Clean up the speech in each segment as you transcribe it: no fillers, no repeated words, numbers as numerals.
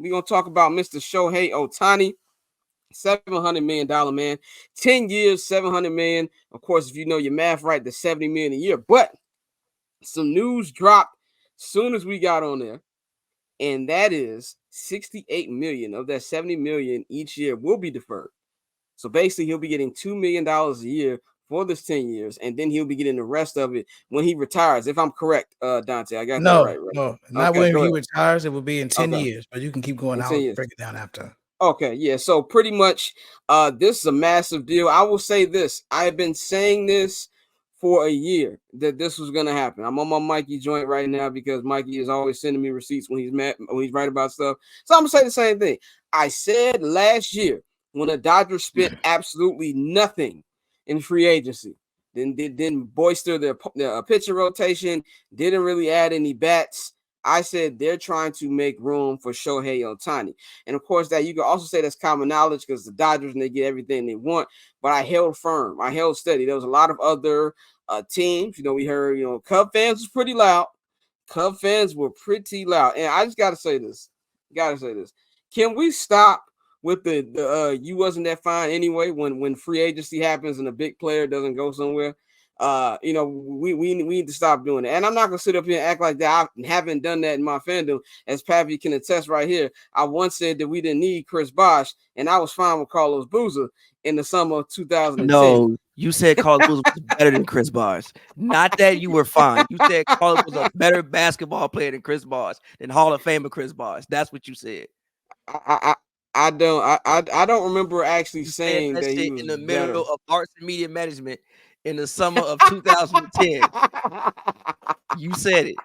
we're going to talk about Mr. Shohei Ohtani. $700 million man, 10 years, $700 million. Of course, if you know your math right, the $70 million a year. But some news dropped soon as we got on there, and that is $68 million of that $70 million each year will be deferred. So basically, he'll be getting $2 million a year for this 10 years, and then he'll be getting the rest of it when he retires. If I'm correct, Dante, I got that right? No, not when he retires. It will be in 10 years, but you can keep going out and break it down after. Okay, yeah. So pretty much, this is a massive deal. I will say this: I've been saying this for a year that this was gonna happen. I'm on my Mikey joint right now because Mikey is always sending me receipts when he's mad, when he's right about stuff. So I'm gonna say the same thing. I said last year when the Dodgers spent absolutely nothing in free agency, didn't bolster their pitcher rotation, didn't really add any bats. I said they're trying to make room for Shohei Ohtani. And of course, that you can also say that's common knowledge because the Dodgers and they get everything they want. But I held firm. I held steady. There was a lot of other teams. We heard, Cub fans was pretty loud. Cub fans were pretty loud. And I just got to say this. Can we stop with the you wasn't that fine anyway when free agency happens and a big player doesn't go somewhere? We need to stop doing it. And I'm not gonna sit up here and act like that. I haven't done that in my fandom, as Pavy can attest right here. I once said that we didn't need Chris Bosh, and I was fine with Carlos Boozer in the summer of 2010. No, you said Carlos Boozer was better than Chris Bosh. Not that you were fine. You said Carlos was a better basketball player than Chris Bosh, than Hall of Famer Chris Bosh. That's what you said. I don't remember actually saying that he was in the better. middle of arts and media management in the summer of 2010. You said it.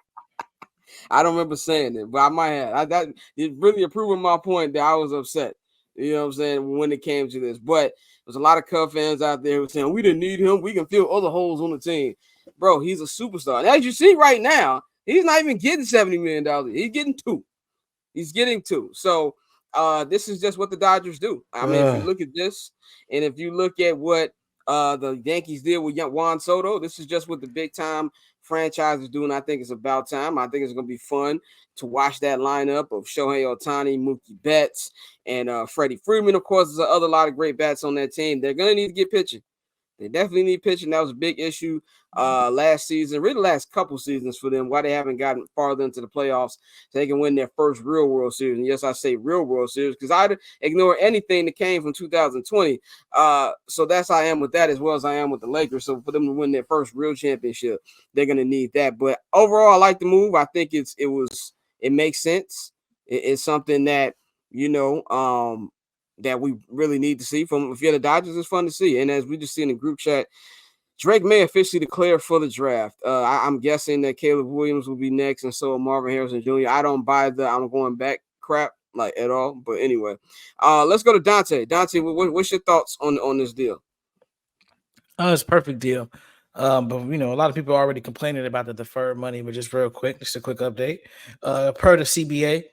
I don't remember saying it, but I might have. That is really proving my point that I was upset. You know what I'm saying, when it came to this. But there's a lot of Cub fans out there who are saying we didn't need him. We can fill other holes on the team. Bro, he's a superstar. And as you see right now, he's not even getting $70 million. He's getting two. So this is just what the Dodgers do. I mean, if you look at this, and if you look at what the Yankees did with Juan Soto, this is just what the big time franchise is doing. I think it's about time. I think it's going to be fun to watch that lineup of Shohei Ohtani, Mookie Betts, and Freddie Freeman. Of course, there's a lot of great bats on that team. They're going to need to get pitching. They definitely need pitching. That was a big issue last season, really the last couple seasons for them, why they haven't gotten farther into the playoffs so they can win their first real World Series. And yes, I say real World Series because I'd ignore anything that came from 2020. So that's how I am with that as well as I am with the Lakers. So for them to win their first real championship, they're going to need that. But overall, I like the move. I think it makes sense. It's something that, that we really need to see from if you're the Dodgers. It's fun to see. And as we just see in the group chat, Drake may officially declare for the draft. I'm guessing that Caleb Williams will be next, and so will Marvin Harrison Jr. I don't buy the I'm going back crap like at all. But anyway, let's go to Dante. Dante, what's your thoughts on this deal? It's a perfect deal. But a lot of people are already complaining about the deferred money. But just real quick, just a quick update. Per the CBA,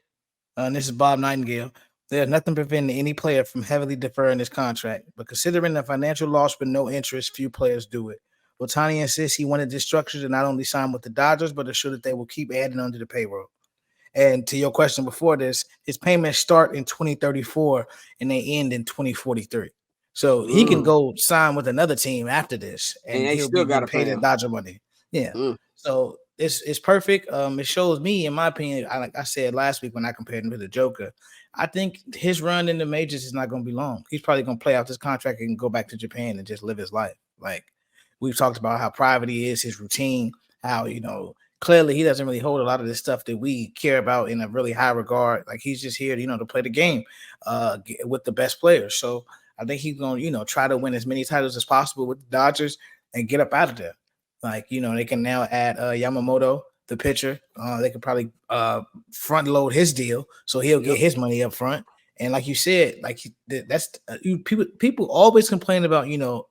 and this is Bob Nightingale. There's nothing preventing any player from heavily deferring his contract, but considering the financial loss with no interest, few players do it. Ohtani insists he wanted this structure to not only sign with the Dodgers, but ensure that they will keep adding onto the payroll. And to your question before this, his payments start in 2034 and they end in 2043. So he can go sign with another team after this, and he'll still got to pay the Dodger money. Yeah. So it's perfect. It shows me, in my opinion, like I said last week when I compared him to the Joker, I think his run in the majors is not going to be long. He's probably going to play out this contract and go back to Japan and just live his life. Like we've talked about how private he is, his routine, how, clearly he doesn't really hold a lot of this stuff that we care about in a really high regard. Like he's just here, to play the game with the best players. So I think he's going to, try to win as many titles as possible with the Dodgers and get up out of there. Like, they can now add Yamamoto, the pitcher. They could probably front load his deal, so he'll get his money up front. And like you said, that's people always complain about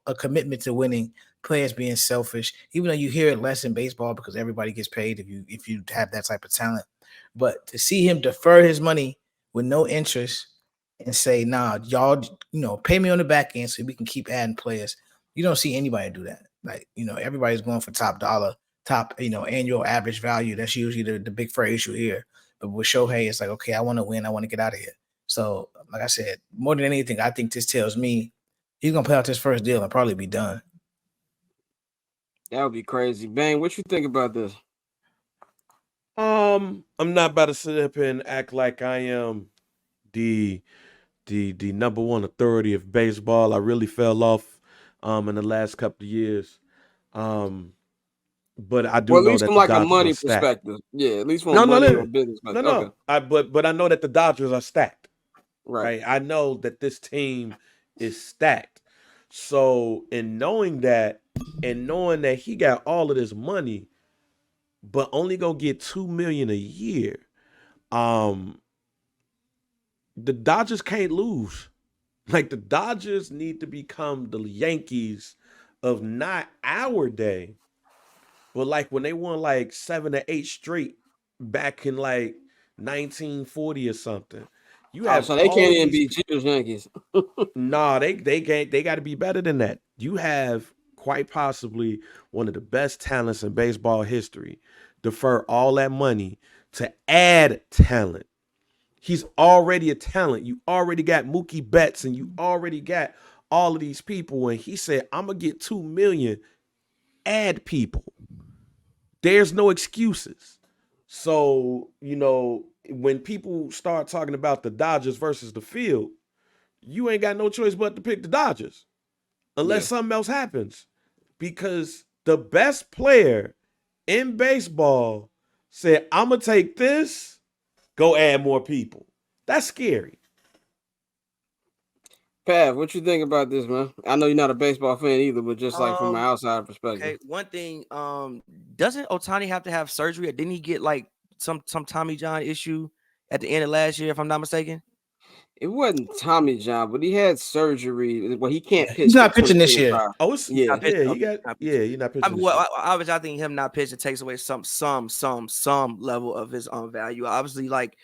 a commitment to winning, players being selfish. Even though you hear it less in baseball because everybody gets paid if you have that type of talent. But to see him defer his money with no interest and say, nah, y'all, pay me on the back end so we can keep adding players. You don't see anybody do that. Like, everybody's going for top dollar, top, annual average value. That's usually the big phrase you hear. But with Shohei, it's like, okay, I want to win. I want to get out of here. So, like I said, more than anything, I think this tells me he's going to play out this first deal and probably be done. That would be crazy. Bang, what you think about this? I'm not about to sit up and act like I am the number one authority of baseball. I really fell off in the last couple of years. But I do Well, at know least that from the like a Dodgers are money stacked. perspective. Yeah, at least from No, a no, money no, or business no, perspective. no. Okay. But I know that the Dodgers are stacked. Right. I know that this team is stacked. So in knowing that and knowing that he got all of this money, but only gonna get $2 million a year, the Dodgers can't lose. Like the Dodgers need to become the Yankees of not our day, but like when they won like 7 or 8 straight back in like 1940 or something. You Oh, have so they all can't of even these. beat Cheaters Yankees. Nah, they can't. They got to be better than that. You have quite possibly one of the best talents in baseball history. Defer all that money to add talent. He's already a talent. You already got Mookie Betts, and you already got all of these people. And he said, "I'm gonna get $2 million. Add people. There's no excuses." So when people start talking about the Dodgers versus the field, you ain't got no choice but to pick the Dodgers unless something else happens. Because the best player in baseball said, I'm going to take this, go add more people. That's scary. Pav, what you think about this, man? I know you're not a baseball fan either, but just like from an outside perspective. Okay, one thing, doesn't Ohtani have to have surgery, or didn't he get like some Tommy John issue at the end of last year, if I'm not mistaken? It wasn't Tommy John, but he had surgery. Well, he can't pitch. He's not pitching this year. Oh, it's, Yeah. he's not pitching. Obviously, I think him not pitching takes away some level of his value. Obviously, like,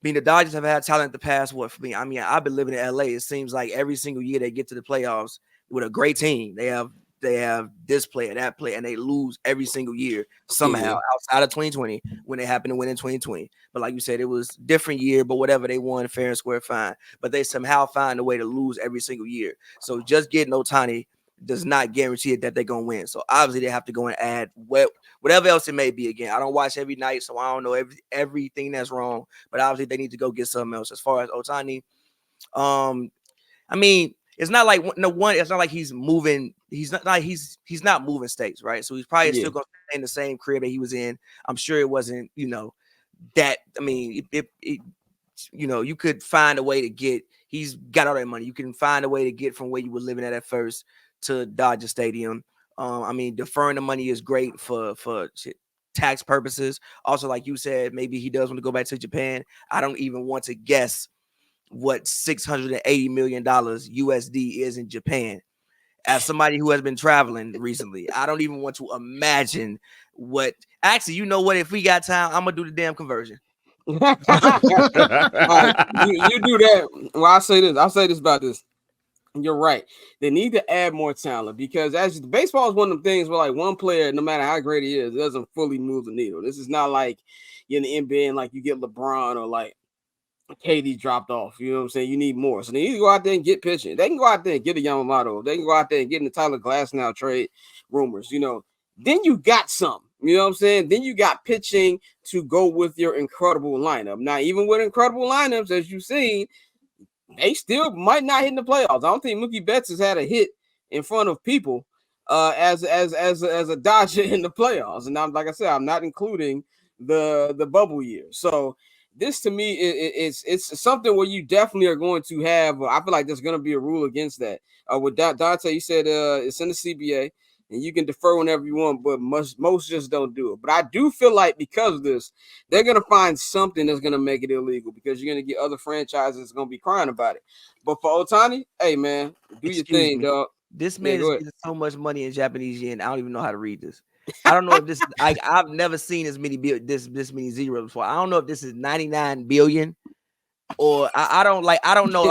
the Dodgers have had talent in the past. For me, I mean, I've been living in LA. It seems like every single year they get to the playoffs with a great team. They have this player, that player, and they lose every single year somehow outside of 2020 when they happen to win in 2020. But like you said, it was different year, but whatever, they won fair and square, fine. But they somehow find a way to lose every single year. So just getting Ohtani does not guarantee it that they're going to win. So obviously they have to go and add whatever else it may be. Again, I don't watch every night, so I don't know everything that's wrong. But obviously they need to go get something else. As far as Ohtani, I mean, it's not like it's not like he's moving. He's not moving states, right? So he's probably still going to stay in the same crib that he was in. I'm sure it wasn't, that. I mean, you could find a way to get. He's got all that money. You can find a way to get from where you were living at first to Dodger Stadium. I mean, deferring the money is great for tax purposes. Also, like you said, maybe he does want to go back to Japan. I don't even want to guess what $680 million USD is in Japan. As somebody who has been traveling recently, I don't even want to imagine what. Actually, you know what? If we got time, I'm gonna do the damn conversion. All right, you do that. Well, I'll say this about this. You're right. They need to add more talent because as baseball is one of the things where like one player, no matter how great he is, doesn't fully move the needle. This is not like in the NBA and like you get LeBron or like KD dropped off. You know what I'm saying? You need more. So they need to go out there and get pitching. They can go out there and get a Yamamoto. They can go out there and get in the Tyler Glasnow trade rumors. Then you got some. You know what I'm saying? Then you got pitching to go with your incredible lineup. Now, even with incredible lineups, as you've seen, they still might not hit in the playoffs. I don't think Mookie Betts has had a hit in front of people as a Dodger in the playoffs. And like I said, I'm not including the bubble year. So this to me it's something where you definitely are going to have. I feel like there's going to be a rule against that. With Dante, you said it's in the CBA. And you can defer whenever you want, but most just don't do it. But I do feel like because of this, they're going to find something that's going to make it illegal because you're going to get other franchises that's going to be crying about it. But for Ohtani, hey, man, do your thing, dog. This man is getting so much money in Japanese yen. I don't even know how to read this. I don't know if this is I've never seen this many zeros before. I don't know if this is 99 billion or I don't know.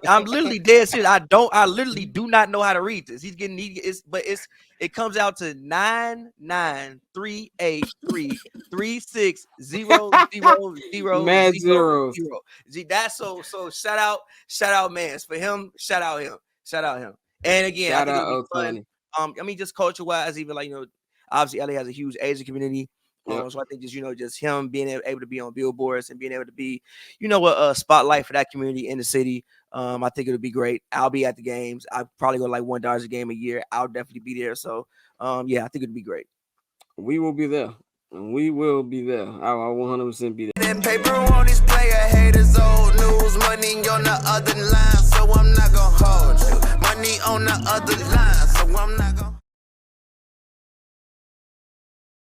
I'm literally dead serious. I literally do not know how to read this. It comes out to 99383360000. Mad zeros. That's so shout out Mans for him. Shout out him. And again, Shout I think out it'll be fun. Ohtani. I mean, just culture wise, even obviously LA has a huge Asian community. Yep. So I think just him being able to be on billboards and being able to be, a spotlight for that community in the city. I think it'll be great. I'll be at the games. I probably go like $1 a game a year. I'll definitely be there. So, yeah, I think it'll be great. We will be there. I will 100% be there. Paper on this player.